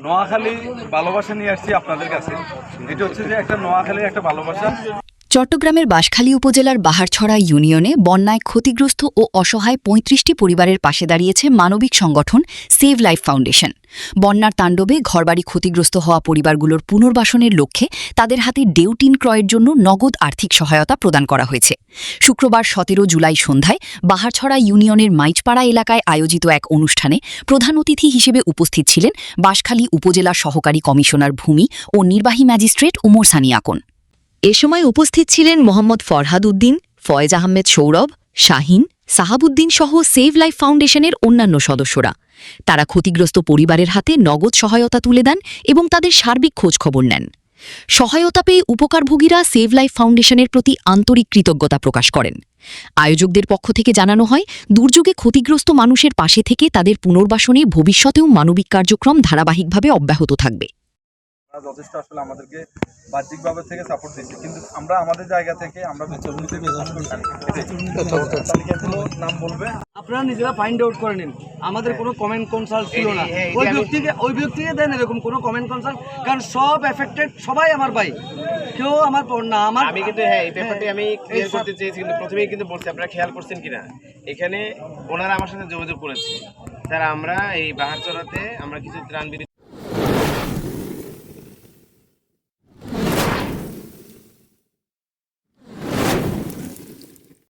নোয়াখালী ভালোবাসা নিয়ে আসছি আপনাদের কাছে। এটা হচ্ছে যে একটা নোয়াখালীর একটা ভালোবাসা। চট্টগ্রামের বাঁশখালী উপজেলার বাহারছড়া ইউনিয়নে বন্যায় ক্ষতিগ্রস্ত ও অসহায় ৩৫টি পরিবারের পাশে দাঁড়িয়েছে মানবিক সংগঠন সেভ লাইফ ফাউন্ডেশন। বন্যার তাণ্ডবে ঘরবাড়ি ক্ষতিগ্রস্ত হওয়া পরিবারগুলোর পুনর্বাসনের লক্ষ্যে তাদের হাতে ডেউটিন ক্রয়ের জন্য নগদ আর্থিক সহায়তা প্রদান করা হয়েছে। শুক্রবার ১৭ জুলাই সন্ধ্যায় বাহারছড়া ইউনিয়নের মাইজপাড়া এলাকায় আয়োজিত এক অনুষ্ঠানে প্রধান অতিথি হিসেবে উপস্থিত ছিলেন বাঁশখালী উপজেলা সহকারী কমিশনার ভূমি ও নির্বাহী ম্যাজিস্ট্রেট ওমর সানি আকন। এ সময় উপস্থিত ছিলেন মোহাম্মদ ফরহাদ উদ্দিন, ফয়েজ আহমেদ সৌরভ, শাহিন, সাহাবুদ্দিন সহ সেভ লাইফ ফাউন্ডেশনের অন্যান্য সদস্যরা। তারা ক্ষতিগ্রস্ত পরিবারের হাতে নগদ সহায়তা তুলে দেন এবং তাদের সার্বিক খোঁজখবর নেন। সহায়তা পেয়ে উপকারভোগীরা সেভ লাইফ ফাউন্ডেশনের প্রতি আন্তরিক কৃতজ্ঞতা প্রকাশ করেন। আয়োজকদের পক্ষ থেকে জানানো হয়, দুর্যোগে ক্ষতিগ্রস্ত মানুষের পাশে থেকে তাদের পুনর্বাসনে ভবিষ্যতেও মানবিক কার্যক্রম ধারাবাহিকভাবে অব্যাহত থাকবে। যথেষ্ট আসলে আমাদেরকে বাহ্যিকভাবে থেকে সাপোর্ট দিচ্ছে, কিন্তু আমরা আমাদের জায়গা থেকে আমরা নাম বলবে, আপনারা নিজেরা ফাইন্ড আউট করে নিন। আমাদের কোনো কমেন্ট কনসাল্ট ছিল না, ওই ব্যক্তিকে দেন এরকম কোনো কমেন্ট কনসাল্ট, কারণ সব এফেক্টেড সবাই আমার ভাই, কেউ আমার না আমার। আমি কিন্তু এই ব্যাপারটি আমি ক্লিয়ার করতে চেয়েছি, কিন্তু প্রথমেই কিন্তু বলছি, আপনারা খেয়াল করছেন কিনা, এখানে ওনারা আমার সাথে যোগাযোগ করেছে। স্যার আমরা এই বাহারচরাতে আমরা কিছু ত্রাণ